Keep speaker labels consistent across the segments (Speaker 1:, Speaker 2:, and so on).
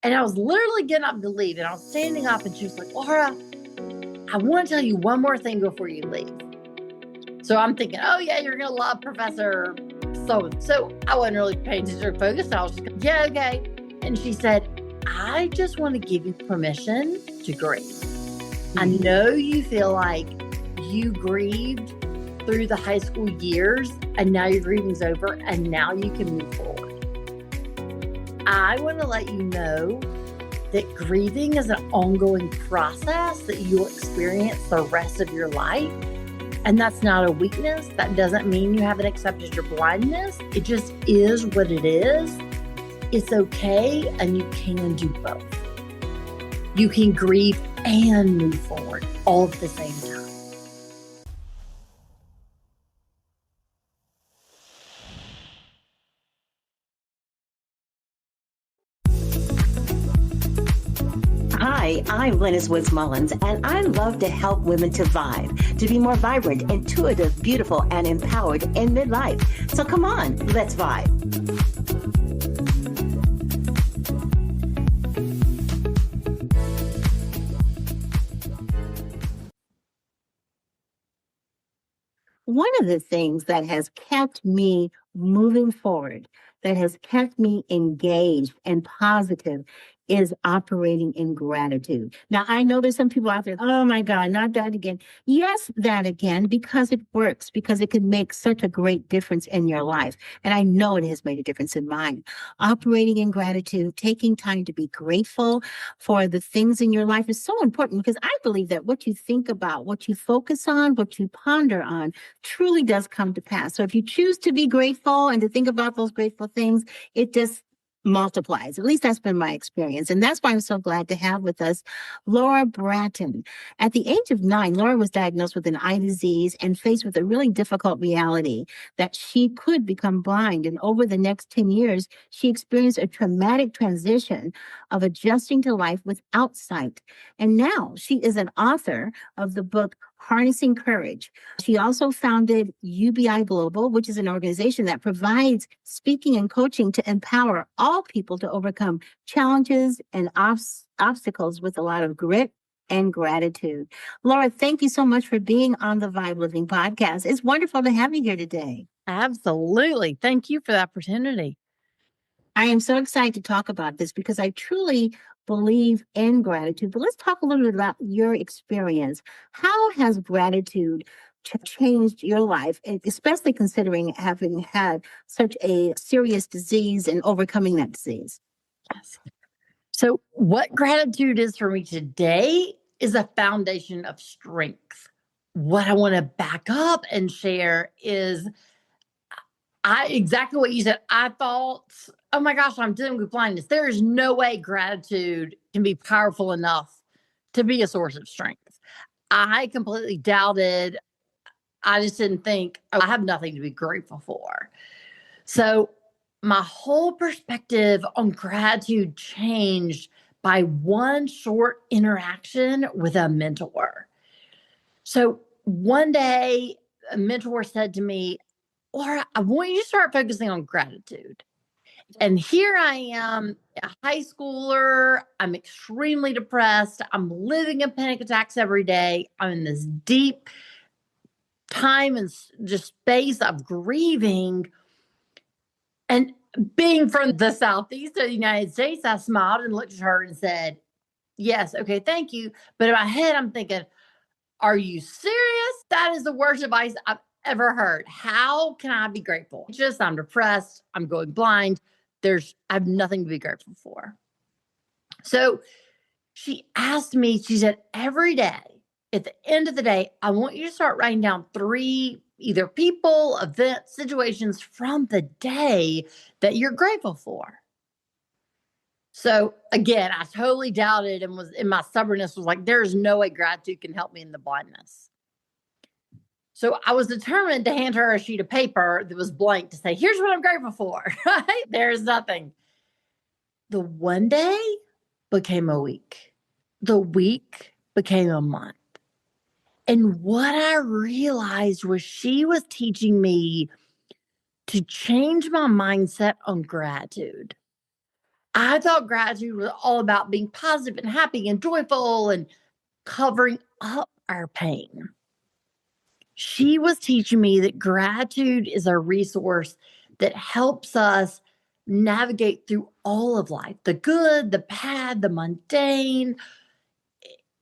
Speaker 1: And I was literally getting up to leave, and I was standing up, and she was like, Laura, I want to tell you one more thing before you leave. So I'm thinking, oh, yeah, you're going to love Professor so I wasn't really paying attention or focused. I was just going, yeah, okay. And she said, I just want to give you permission to grieve. I know you feel like you grieved through the high school years, and now your grieving's over, and now you can move forward. I want to let you know that grieving is an ongoing process that you'll experience the rest of your life. And that's not a weakness. That doesn't mean you haven't accepted your blindness. It just is what it is. It's okay, and you can do both. You can grieve and move forward all at the same time.
Speaker 2: Hi, I'm Glennis Woods Mullins, and I love to help women to vibe, to be more vibrant, intuitive, beautiful, and empowered in midlife. So come on, let's vibe. One of the things that has kept me moving forward, that has kept me engaged and positive, is operating in gratitude. Now, I know there's some people out there, oh my God, not that again. Yes, that again, because it works, because it can make such a great difference in your life. And I know it has made a difference in mine. Operating in gratitude, taking time to be grateful for the things in your life is so important, because I believe that what you think about, what you focus on, what you ponder on, truly does come to pass. So if you choose to be grateful and to think about those grateful things, it just multiplies. At least that's been my experience. And that's why I'm so glad to have with us Laura Bratton. At the age of 9, Laura was diagnosed with an eye disease and faced with a really difficult reality that she could become blind. And over the next 10 years, she experienced a traumatic transition of adjusting to life without sight. And now she is an author of the book Harnessing Courage. She also founded UBI Global, which is an organization that provides speaking and coaching to empower all people to overcome challenges and obstacles with a lot of grit and gratitude. Laura, thank you so much for being on the Vibe Living podcast. It's wonderful to have you here today.
Speaker 1: Absolutely. Thank you for the opportunity.
Speaker 2: I am so excited to talk about this because I truly believe in gratitude. But let's talk a little bit about your experience. How has gratitude changed your life, especially considering having had such a serious disease and overcoming that disease?
Speaker 1: Yes. So, what gratitude is for me today is a foundation of strength. What I want to back up and share is exactly what you said. I thought, oh my gosh, I'm dealing with blindness. There is no way gratitude can be powerful enough to be a source of strength. I completely doubted. I just didn't think, oh, I have nothing to be grateful for. So my whole perspective on gratitude changed by one short interaction with a mentor. So one day, a mentor said to me, Laura, I want you to start focusing on gratitude. And here I am, a high schooler. I'm extremely depressed. I'm living in panic attacks every day. I'm in this deep time and just space of grieving. And being from the southeast of the United States, I smiled and looked at her and said, yes, okay, thank you. But in my head, I'm thinking, are you serious? That is the worst advice I've ever heard. How can I be grateful? Just I'm depressed. I'm going blind. I have nothing to be grateful for. So she asked me, she said, every day, at the end of the day, I want you to start writing down 3 either people, events, situations from the day that you're grateful for. So again, I totally doubted and was in my stubbornness was like, there's no way gratitude can help me in the blindness. So I was determined to hand her a sheet of paper that was blank to say, here's what I'm grateful for. Right? There's nothing. The one day became a week. The week became a month. And what I realized was she was teaching me to change my mindset on gratitude. I thought gratitude was all about being positive and happy and joyful and covering up our pain. She was teaching me that gratitude is a resource that helps us navigate through all of life, the good, the bad, the mundane.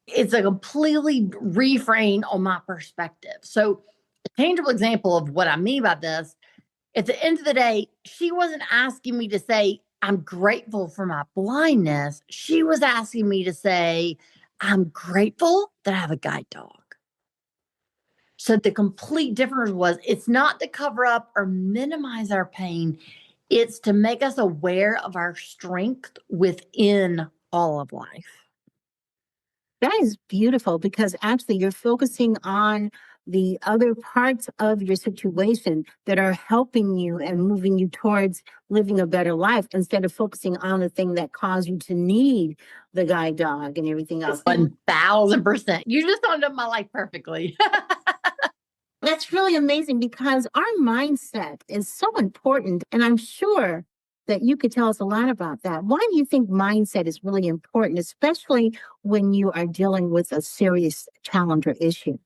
Speaker 1: It's a completely reframe on my perspective. So, a tangible example of what I mean by this, at the end of the day, she wasn't asking me to say, I'm grateful for my blindness. She was asking me to say, I'm grateful that I have a guide dog. So the complete difference was it's not to cover up or minimize our pain, it's to make us aware of our strength within all of life.
Speaker 2: That is beautiful because actually you're focusing on the other parts of your situation that are helping you and moving you towards living a better life instead of focusing on the thing that caused you to need the guide dog and everything else.
Speaker 1: 1000%. You just summed up my life perfectly.
Speaker 2: That's really amazing because our mindset is so important. And I'm sure that you could tell us a lot about that. Why do you think mindset is really important, especially when you are dealing with a serious challenge or issue?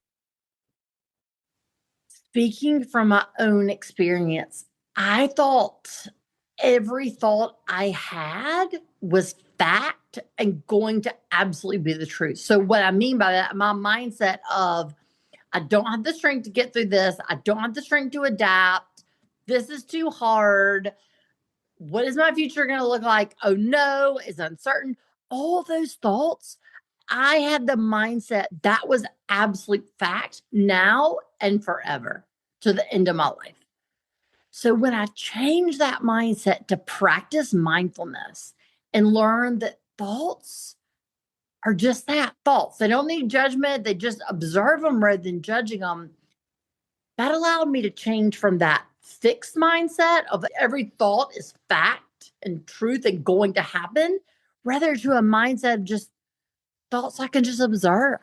Speaker 1: Speaking from my own experience, I thought every thought I had was fact and going to absolutely be the truth. So, what I mean by that, my mindset of I don't have the strength to get through this, I don't have the strength to adapt, this is too hard. What is my future going to look like? Oh no, it's uncertain. All those thoughts, I had the mindset that was absolute fact now and forever to the end of my life. So when I changed that mindset to practice mindfulness and learn that thoughts are just that, thoughts, they don't need judgment, they just observe them rather than judging them. That allowed me to change from that fixed mindset of every thought is fact and truth and going to happen, rather to a mindset of just thoughts I can just observe.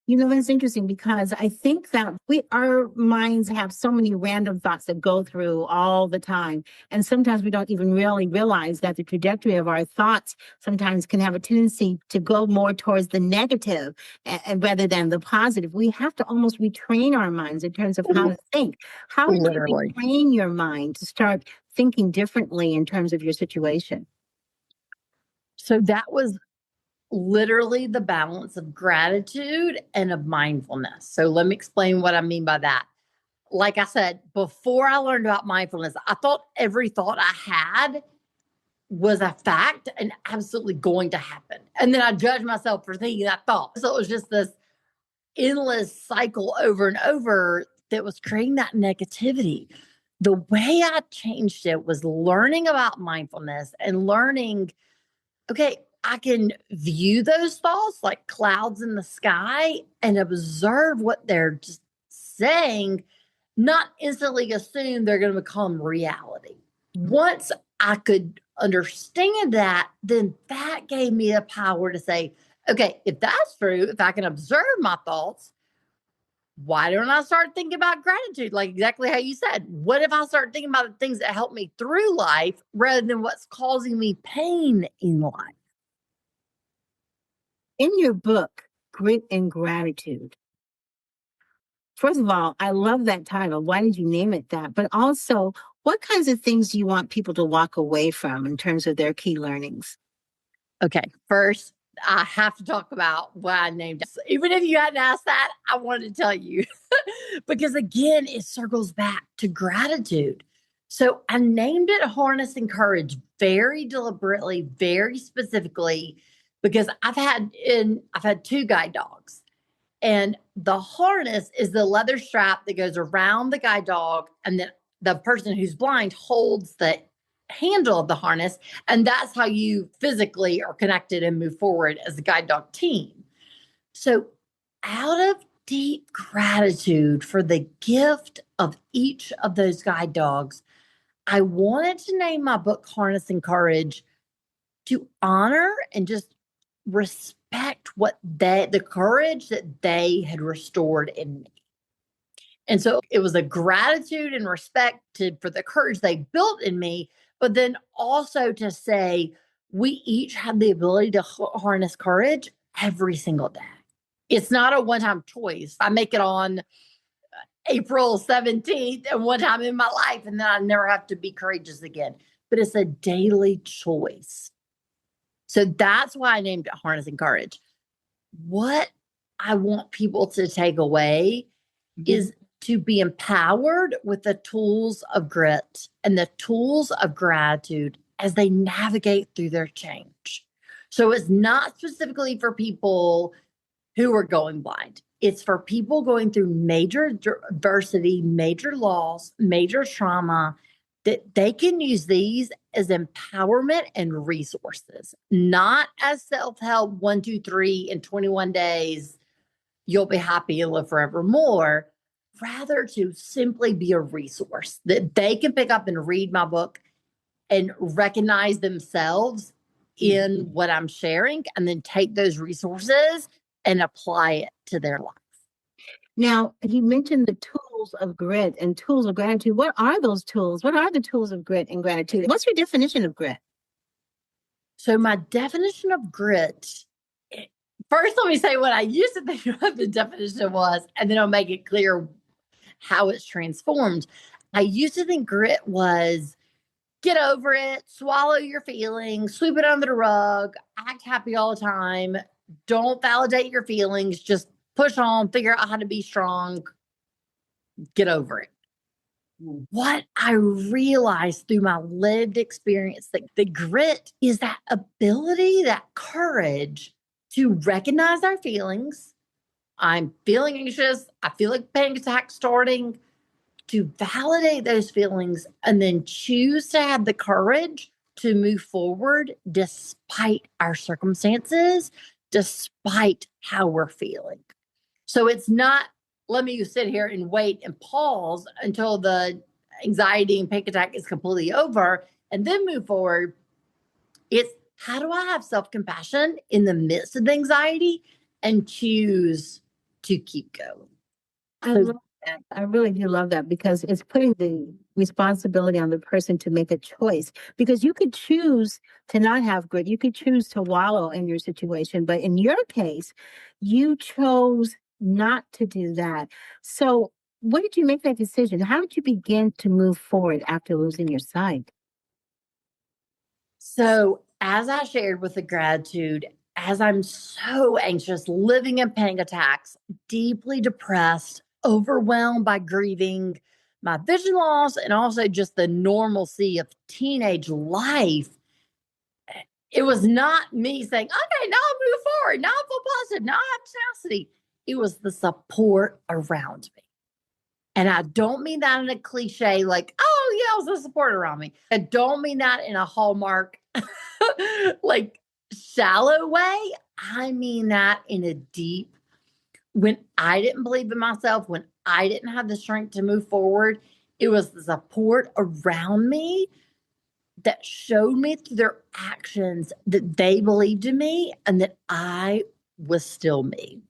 Speaker 2: You know, that's interesting because I think that our minds have so many random thoughts that go through all the time. And sometimes we don't even really realize that the trajectory of our thoughts sometimes can have a tendency to go more towards the negative and rather than the positive. We have to almost retrain our minds in terms of how to think. How did you
Speaker 1: Literally.
Speaker 2: retrain your mind to start thinking differently in terms of your situation?
Speaker 1: So that was literally the balance of gratitude and of mindfulness. So let me explain what I mean by that. Like I said, before I learned about mindfulness, I thought every thought I had was a fact and absolutely going to happen. And then I judged myself for thinking that thought. So it was just this endless cycle over and over that was creating that negativity. The way I changed it was learning about mindfulness and learning, okay, I can view those thoughts like clouds in the sky and observe what they're just saying, not instantly assume they're going to become reality. Once I could understand that, then that gave me the power to say, okay, if that's true, if I can observe my thoughts, why don't I start thinking about gratitude? Like exactly how you said. What if I start thinking about the things that help me through life rather than what's causing me pain in life?
Speaker 2: In your book, Grit and Gratitude, first of all, I love that title. Why did you name it that? But also, what kinds of things do you want people to walk away from in terms of their key learnings?
Speaker 1: Okay, first, I have to talk about what I named it. Even if you hadn't asked that, I wanted to tell you because again, it circles back to gratitude. So I named it Harnessing Courage very deliberately, very specifically, because I've had two guide dogs. And the harness is the leather strap that goes around the guide dog, and then the person who's blind holds the handle of the harness. And that's how you physically are connected and move forward as a guide dog team. So, out of deep gratitude for the gift of each of those guide dogs, I wanted to name my book Harnessing Courage to honor and just respect the courage that they had restored in me. And so it was a gratitude and respect for the courage they built in me, but then also to say we each have the ability to harness courage every single day. It's not a one-time choice. I make it on April 17th and one time in my life, and then I never have to be courageous again. But it's a daily choice. So that's why I named it Harnessing Courage. What I want people to take away is to be empowered with the tools of grit and the tools of gratitude as they navigate through their change. So it's not specifically for people who are going blind. It's for people going through major adversity, major loss, major trauma, that they can use these as empowerment and resources, not as self-help 1, 2, 3 in 21 days, you'll be happy and live forevermore. Rather to simply be a resource that they can pick up and read my book and recognize themselves in what I'm sharing, and then take those resources and apply it to their life.
Speaker 2: Now, he mentioned the tools of grit and tools of gratitude. What are those tools? What are the tools of grit and gratitude? What's your definition of grit?
Speaker 1: So my definition of grit, first let me say what I used to think what the definition was, and then I'll make it clear how it's transformed. I used to think grit was get over it, swallow your feelings, sweep it under the rug, act happy all the time, don't validate your feelings, just push on, figure out how to be strong, get over it. What I realized through my lived experience, that the grit is that ability, that courage to recognize our feelings. I'm feeling anxious. I feel like panic attack starting. To validate those feelings and then choose to have the courage to move forward despite our circumstances, despite how we're feeling. So it's not, let me sit here and wait and pause until the anxiety and panic attack is completely over and then move forward. It's how do I have self-compassion in the midst of the anxiety and choose to keep going?
Speaker 2: I love that. I really do love that, because it's putting the responsibility on the person to make a choice. Because you could choose to not have grit. You could choose to wallow in your situation. But in your case, you chose not to do that. So what did you make that decision? How did you begin to move forward after losing your sight?
Speaker 1: So as I shared with the gratitude, as I'm so anxious, living in panic attacks, deeply depressed, overwhelmed by grieving my vision loss and also just the normalcy of teenage life, it was not me saying, okay, now I'll move forward. Now I feel positive. Now I have tenacity. It was the support around me. And I don't mean that in a cliche, like, oh, yeah, it was the support around me. I don't mean that in a Hallmark, like shallow way. I mean that in a deep, when I didn't believe in myself, when I didn't have the strength to move forward, it was the support around me that showed me through their actions that they believed in me and that I was still me.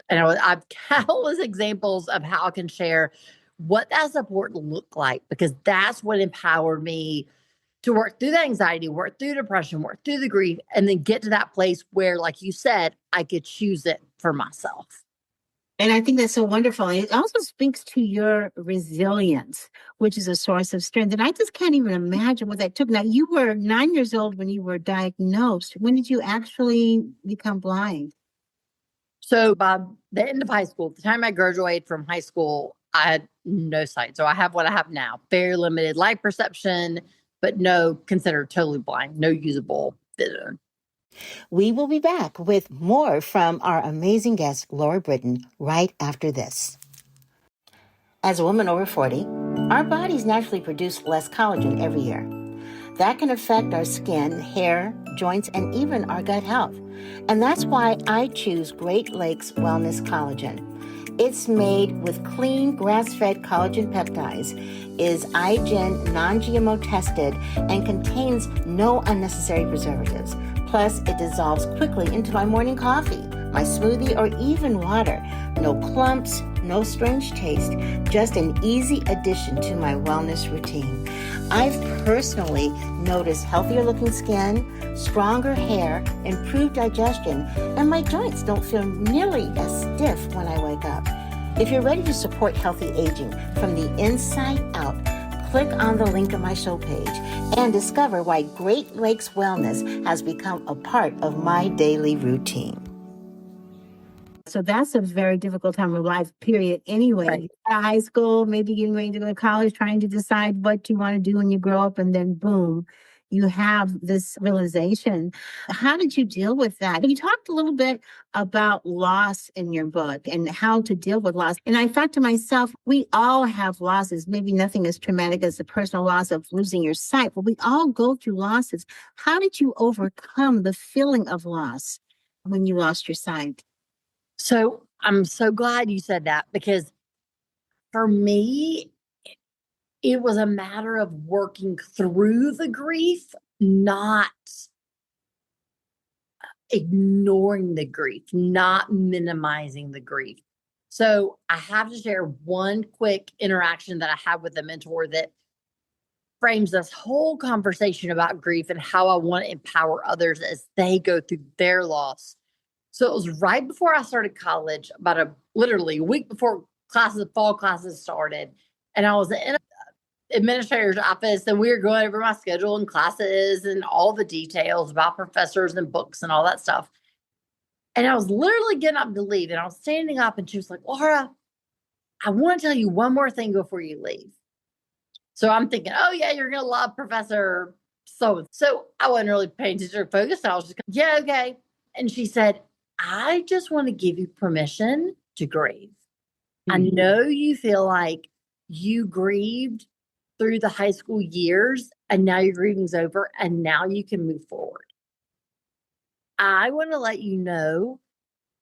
Speaker 1: And I've countless examples of how I can share what that support looked like, because that's what empowered me to work through the anxiety, work through depression, work through the grief, and then get to that place where, like you said, I could choose it for myself.
Speaker 2: And I think that's so wonderful. And it also speaks to your resilience, which is a source of strength. And I just can't even imagine what that took. Now, you were 9 years old when you were diagnosed. When did you actually become blind?
Speaker 1: So by the end of high school, the time I graduated from high school, I had no sight. So I have what I have now, very limited light perception, but no, considered totally blind, no usable vision.
Speaker 3: We will be back with more from our amazing guest, Laura Bratton, right after this. As a woman over 40, our bodies naturally produce less collagen every year. That can affect our skin, hair, joints, and even our gut health. And that's why I choose Great Lakes Wellness Collagen. It's made with clean, grass-fed collagen peptides, is iGen non-GMO tested, and contains no unnecessary preservatives. Plus, it dissolves quickly into my morning coffee, my smoothie, or even water. No clumps, no strange taste, just an easy addition to my wellness routine. I've personally noticed healthier looking skin, stronger hair, improved digestion, and my joints don't feel nearly as stiff when I wake up. If you're ready to support healthy aging from the inside out, click on the link on my show page and discover why Great Lakes Wellness has become a part of my daily routine.
Speaker 2: So that's a very difficult time of life, period. Anyway,
Speaker 1: Right.
Speaker 2: high school, maybe getting ready to go to college, trying to decide what you want to do when you grow up, and then boom, you have this realization. How did you deal with that? You talked a little bit about loss in your book and how to deal with loss. And I thought to myself, we all have losses, maybe nothing as traumatic as the personal loss of losing your sight, but we all go through losses. How did you overcome the feeling of loss when you lost your sight?
Speaker 1: So I'm so glad you said that, because for me, it was a matter of working through the grief, not ignoring the grief, not minimizing the grief. So I have to share one quick interaction that I had with a mentor that frames this whole conversation about grief and how I want to empower others as they go through their loss. So it was right before I started college, about literally a week before fall classes started. And I was in an administrator's office, and we were going over my schedule and classes and all the details about professors and books and all that stuff. And I was literally getting up to leave, and I was standing up, and she was like, "Laura, I want to tell you one more thing before you leave." So I'm thinking, "Oh yeah, you're going to love Professor so I wasn't really paying attention or focused. I was just, yeah, okay. And she said, "I just want to give you permission to grieve. I know you feel like you grieved through the high school years, and now your grieving's over, and now you can move forward. I want to let you know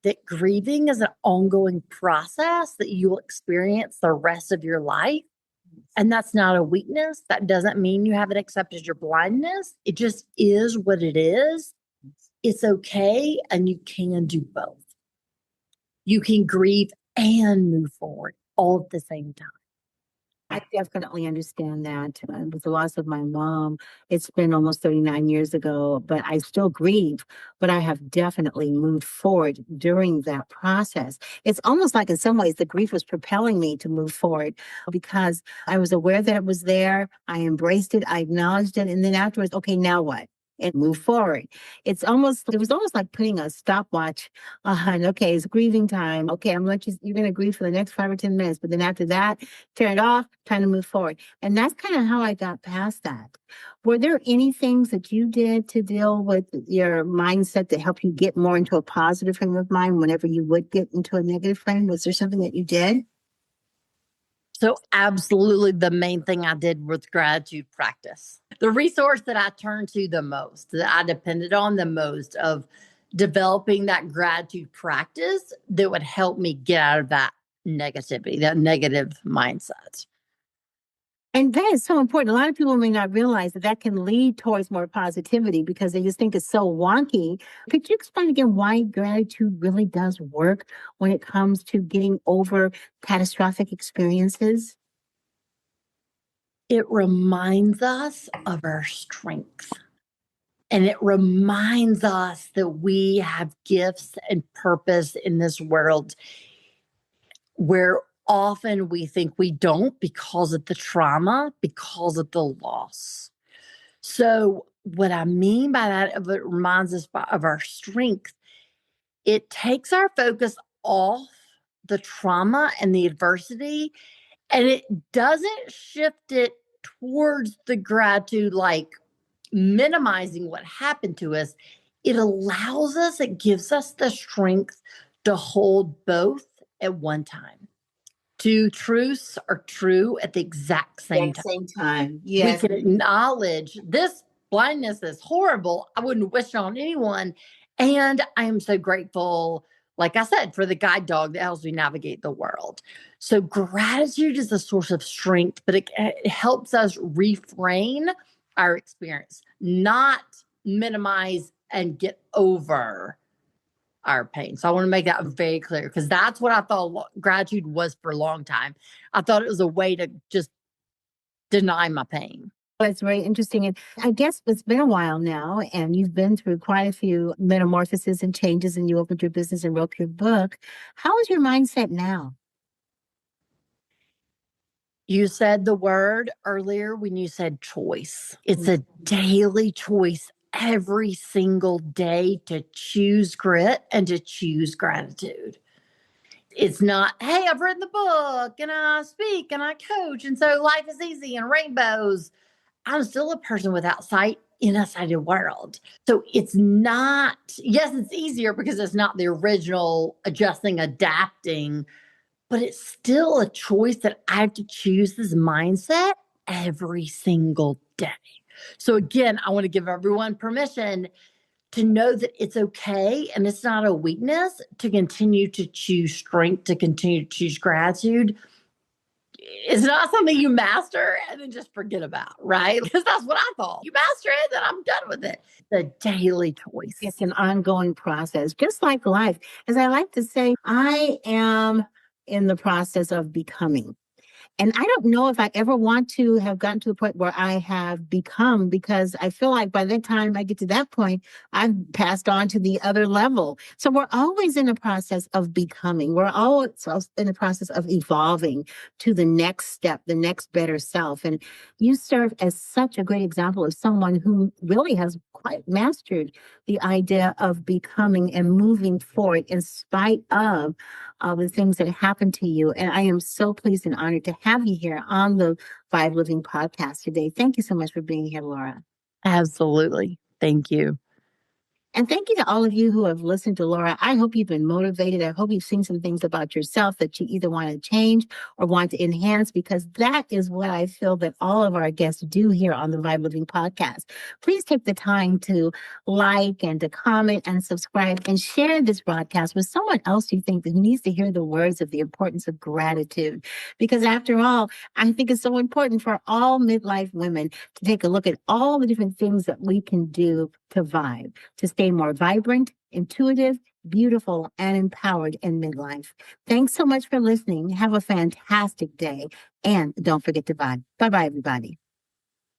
Speaker 1: that grieving is an ongoing process that you will experience the rest of your life. And that's not a weakness. That doesn't mean you haven't accepted your blindness. It just is what it is. It's okay. And you can do both. You can grieve and move forward all at the same time."
Speaker 2: I definitely understand that. With the loss of my mom, it's been almost 39 years ago, but I still grieve. But I have definitely moved forward during that process. It's almost like, in some ways, the grief was propelling me to move forward because I was aware that it was there. I embraced it, I acknowledged it. And then afterwards, okay, now what? And move forward. It was almost like putting a stopwatch on, okay, it's grieving time. Okay, you're going to grieve for the next 5 or 10 minutes. But then after that, turn it off, trying to move forward. And that's kind of how I got past that. Were there any things that you did to deal with your mindset to help you get more into a positive frame of mind whenever you would get into a negative frame? Was there something that you did?
Speaker 1: So, absolutely, the main thing I did was gratitude practice. The resource that I turned to the most, that I depended on the most, of developing that gratitude practice that would help me get out of that negativity, that negative mindset.
Speaker 2: And that is so important. A lot of people may not realize that that can lead towards more positivity because they just think it's so wonky. Could you explain again why gratitude really does work when it comes to getting over catastrophic experiences?
Speaker 1: It reminds us of our strength. And it reminds us that we have gifts and purpose in this world, where often we think we don't because of the trauma, because of the loss. So, what I mean by that, of it reminds us of our strength, it takes our focus off the trauma and the adversity, and it doesn't shift it towards the gratitude, like minimizing what happened to us. It gives us the strength to hold both at one time. Two truths are true at the exact same time.
Speaker 2: Same time.
Speaker 1: We
Speaker 2: Yes.
Speaker 1: can acknowledge this blindness is horrible. I wouldn't wish it on anyone. And I am so grateful, like I said, for the guide dog that helps me navigate the world. So gratitude is a source of strength, but it helps us refrain our experience, not minimize and get over our pain. So I want to make that very clear, because that's what I thought gratitude was for a long time. I thought it was a way to just deny my pain.
Speaker 2: That's very interesting. And I guess it's been a while now, and you've been through quite a few metamorphoses and changes, and you opened your business and wrote your book. How is your mindset now?
Speaker 1: You said the word earlier when you said choice. It's a daily choice every single day to choose grit and to choose gratitude. It's not, hey, I've written the book and I speak and I coach. And so life is easy and rainbows. I'm still a person without sight in a sighted world. So it's not, yes, it's easier because it's not the original adjusting, adapting, but it's still a choice that I have to choose this mindset every single day. So again, I want to give everyone permission to know that it's okay and it's not a weakness to continue to choose strength, to continue to choose gratitude. It's not something you master and then just forget about, right? Because that's what I thought. You master it, then I'm done with it. The daily choice.
Speaker 2: It's an ongoing process, just like life. As I like to say, I am in the process of becoming. And I don't know if I ever want to have gotten to a point where I have become, because I feel like by the time I get to that point, I've passed on to the other level. So we're always in a process of becoming. We're always in the process of evolving to the next step, the next better self. And you serve as such a great example of someone who really has quite mastered the idea of becoming and moving forward in spite of the things that happened to you. And I am so pleased and honored to have you here on the V.I.B.E Living podcast today. Thank you so much for being here, Laura.
Speaker 1: Absolutely. Thank you.
Speaker 2: And thank you to all of you who have listened to Laura. I hope you've been motivated. I hope you've seen some things about yourself that you either want to change or want to enhance, because that is what I feel that all of our guests do here on the V.I.B.E Living podcast. Please take the time to like and to comment and subscribe and share this broadcast with someone else you think that needs to hear the words of the importance of gratitude. Because after all, I think it's so important for all midlife women to take a look at all the different things that we can do to vibe, to stay more vibrant, intuitive, beautiful, and empowered in midlife. Thanks so much for listening. Have a fantastic day. And don't forget to vibe. Bye-bye, everybody.